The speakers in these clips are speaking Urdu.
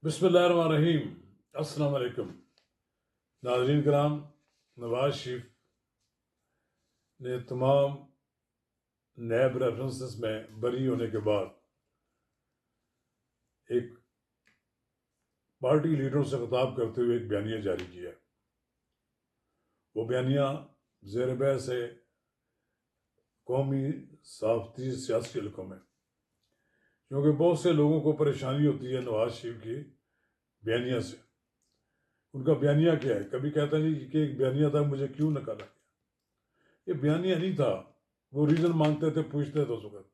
بسم اللہ الرحمن الرحیم۔ السلام علیکم ناظرین کرام، نواز شریف نے تمام نیب ریفرنسز میں بری ہونے کے بعد ایک پارٹی لیڈروں سے خطاب کرتے ہوئے ایک بیانیہ جاری کیا۔ وہ بیانیہ زیر بحث ہے قومی صحافتی سیاسی حلقوں میں، کیونکہ بہت سے لوگوں کو پریشانی ہوتی ہے نواز شریف کی بیانیہ سے۔ ان کا بیانیہ کیا ہے؟ کبھی کہتا ہے کہ ایک بیانیہ تھا، مجھے کیوں نکالا گیا؟ یہ بیانیہ نہیں تھا، وہ ریزن مانگتے تھے، پوچھتے تھے اس وقت۔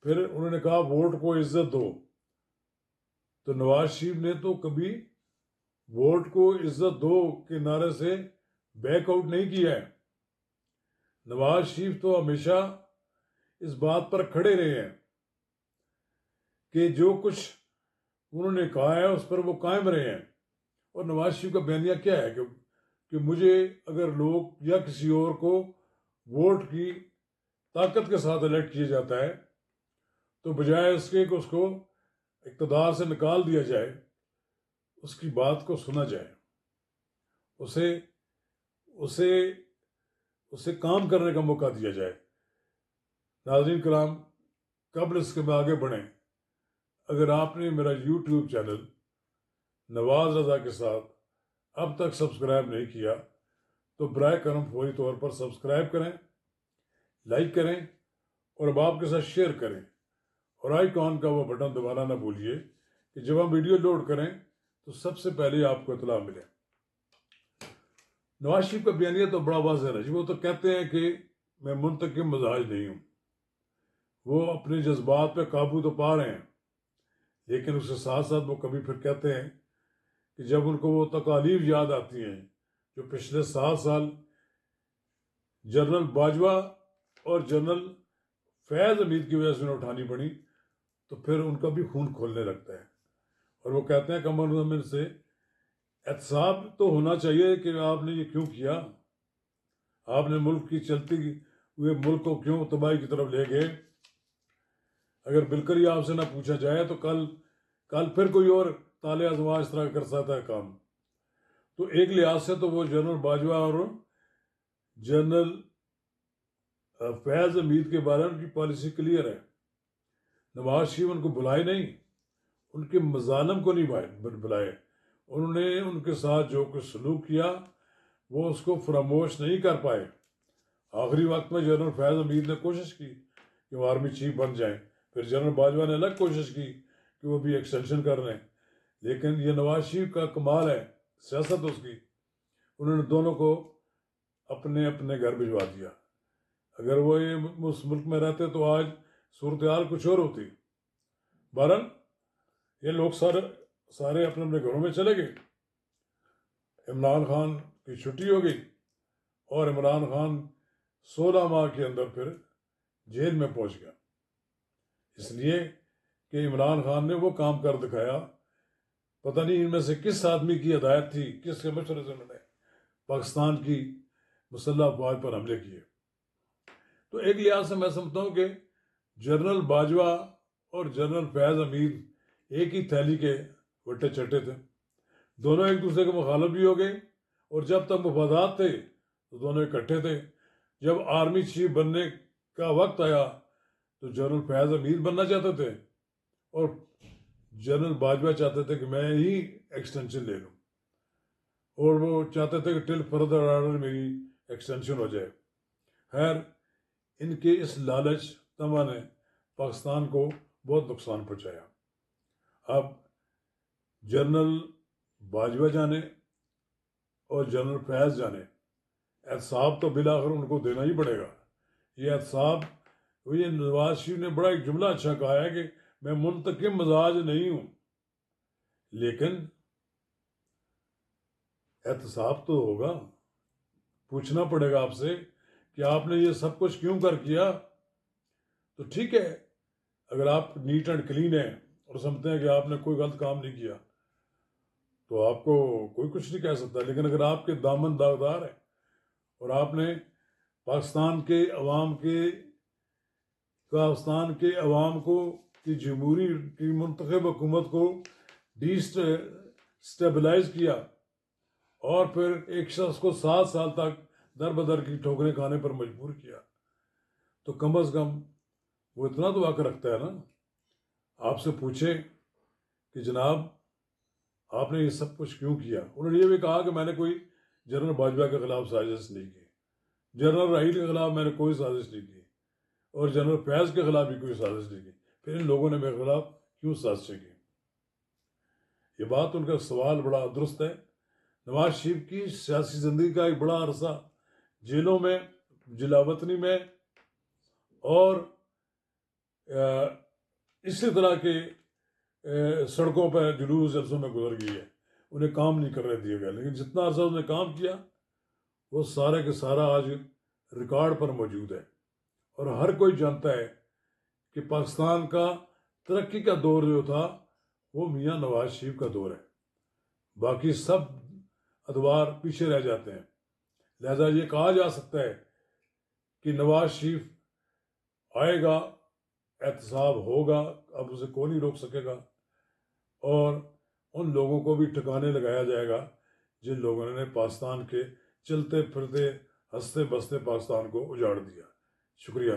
پھر انہوں نے کہا ووٹ کو عزت دو، تو نواز شریف نے تو کبھی ووٹ کو عزت دو کے نعرے سے بیک آؤٹ نہیں کیا ہے۔ نواز شریف تو ہمیشہ اس بات پر کھڑے رہے ہیں کہ جو کچھ انہوں نے کہا ہے اس پر وہ قائم رہے ہیں۔ اور نواز شریف کا بیانیہ کیا ہے کہ مجھے اگر لوگ یا کسی اور کو ووٹ کی طاقت کے ساتھ الیکٹ کیا جاتا ہے تو بجائے اس کے کہ اس کو اقتدار سے نکال دیا جائے، اس کی بات کو سنا جائے، اسے کام کرنے کا موقع دیا جائے۔ ناظرین کرام، قبل اس کے میں آگے بڑھیں، اگر آپ نے میرا یوٹیوب چینل نواز رضا کے ساتھ اب تک سبسکرائب نہیں کیا تو برائے کرم فوری طور پر سبسکرائب کریں، لائک کریں اور اب آپ کے ساتھ شیئر کریں، اور آئیکن کا وہ بٹن دبانا نہ بھولیے کہ جب ہم ویڈیو لوڈ کریں تو سب سے پہلے آپ کو اطلاع ملے۔ نواز شریف کا بیانیہ تو بڑا واضح ہے جی۔ وہ تو کہتے ہیں کہ میں منتقم مزاج نہیں ہوں، وہ اپنے جذبات پہ قابو تو پا رہے ہیں، لیکن اس کے ساتھ ساتھ وہ کبھی پھر کہتے ہیں کہ جب ان کو وہ تکالیف یاد آتی ہیں جو پچھلے 7 سال جنرل باجوہ اور جنرل فیض حمید کی وجہ سے انہیں اٹھانی پڑی، تو پھر ان کا بھی خون کھولنے لگتا ہے، اور وہ کہتے ہیں کمر مزمل سے احتساب تو ہونا چاہیے کہ آپ نے یہ کیوں کیا، آپ نے ملک کی چلتی ہوئے ملک کو کیوں تباہی کی طرف لے گئے۔ اگر بالکل ہی آپ سے نہ پوچھا جائے تو کل پھر کوئی اور تالے ازما اس طرح کر سکتا ہے کام۔ تو ایک لحاظ سے تو وہ جنرل باجوہ اور جنرل فیض حمید کے بارے میں ان کی پالیسی کلیئر ہے۔ نواز شریف ان کو بلائے نہیں، ان کے مظالم کو نہیں بلائے، انہوں نے ان کے ساتھ جو کچھ سلوک کیا وہ اس کو فراموش نہیں کر پائے۔ آخری وقت میں جنرل فیض حمید نے کوشش کی کہ وہ آرمی چیف بن جائیں، پھر جنرل باجوہ نے الگ کوشش کی کہ وہ بھی ایکسٹینشن کر رہے ہیں، لیکن یہ نواز شریف کا کمال ہے سیاست اس کی، انہوں نے دونوں کو اپنے اپنے گھر بھجوا دیا۔ اگر وہ اس ملک میں رہتے تو آج صورتحال کچھ اور ہوتی۔ بہرحال یہ لوگ سارے اپنے اپنے گھروں میں چلے گئے، عمران خان کی چھٹی ہو گئی اور عمران خان 16 ماہ کے اندر پھر جیل میں پہنچ گیا، اس لیے کہ عمران خان نے وہ کام کر دکھایا۔ پتہ نہیں ان میں سے کس آدمی کی ہدایت تھی، کس کے مشورے سے انہوں نے پاکستان کی مسلح افواج پر حملے کیے۔ تو ایک لحاظ سے میں سمجھتا ہوں کہ جنرل باجوہ اور جنرل فیض حمید ایک ہی تھیلی کے وٹے چٹے تھے، دونوں ایک دوسرے کے مخالف بھی ہو گئے، اور جب تک مفادات تھے تو دونوں اکٹھے تھے۔ جب آرمی چیف بننے کا وقت آیا تو جنرل فیض حمید بننا چاہتے تھے اور جنرل باجوہ چاہتے تھے کہ میں ہی ایکسٹینشن لے لوں، اور وہ چاہتے تھے کہ ٹل فردر آرڈر میری ایکسٹینشن ہو جائے۔ خیر، ان کے اس لالچ طمع نے پاکستان کو بہت نقصان پہنچایا۔ اب جنرل باجوہ جانے اور جنرل فیض جانے، احتساب تو بالآخر ان کو دینا ہی پڑے گا۔ یہ احتساب، یہ نواز شریف نے بڑا ایک جملہ اچھا کہا ہے کہ میں منتقم مزاج نہیں ہوں، لیکن احتساب تو ہوگا، پوچھنا پڑے گا آپ سے کہ آپ نے یہ سب کچھ کیوں کر کیا۔ تو ٹھیک ہے، اگر آپ نیٹ اینڈ کلین ہیں اور سمجھتے ہیں کہ آپ نے کوئی غلط کام نہیں کیا تو آپ کو کوئی کچھ نہیں کہہ سکتا، لیکن اگر آپ کے دامن داغدار ہیں اور آپ نے پاکستان کے عوام کو کی جمہوری کی منتخب حکومت کو ڈی اسٹیبلائز کیا اور پھر ایک شخص کو 7 سال تک در بدر کی ٹھوکریں کھانے پر مجبور کیا، تو کم از کم وہ اتنا تو حق رکھتا ہے نا، آپ سے پوچھے کہ جناب آپ نے یہ سب کچھ کیوں کیا؟ انہوں نے یہ بھی کہا کہ میں نے کوئی جنرل باجوہ کے خلاف سازش نہیں کی، جنرل راحیل کے خلاف میں نے کوئی سازش نہیں کی، اور جنرل فیض کے خلاف بھی کوئی سازش نہیں کی، پھر ان لوگوں نے میرے خلاف کیوں سازشیں کی؟ یہ بات ان کا سوال بڑا درست ہے۔ نواز شریف کی سیاسی زندگی کا ایک بڑا عرصہ جیلوں میں، جلا وطنی میں، اور اسی طرح کے سڑکوں پہ جلوس جلسوں میں گزر گئی ہے، انہیں کام نہیں کرنے دیا گیا، لیکن جتنا عرصہ انہوں نے کام کیا وہ سارے کے سارا آج ریکارڈ پر موجود ہے، اور ہر کوئی جانتا ہے کہ پاکستان کا ترقی کا دور جو تھا وہ میاں نواز شریف کا دور ہے، باقی سب ادوار پیچھے رہ جاتے ہیں۔ لہذا یہ کہا جا سکتا ہے کہ نواز شریف آئے گا، احتساب ہوگا، اب اسے کوئی نہیں روک سکے گا، اور ان لوگوں کو بھی ٹھکانے لگایا جائے گا جن لوگوں نے پاکستان کے چلتے پھرتے ہنستے بستے پاکستان کو اجاڑ دیا۔ شکریہ۔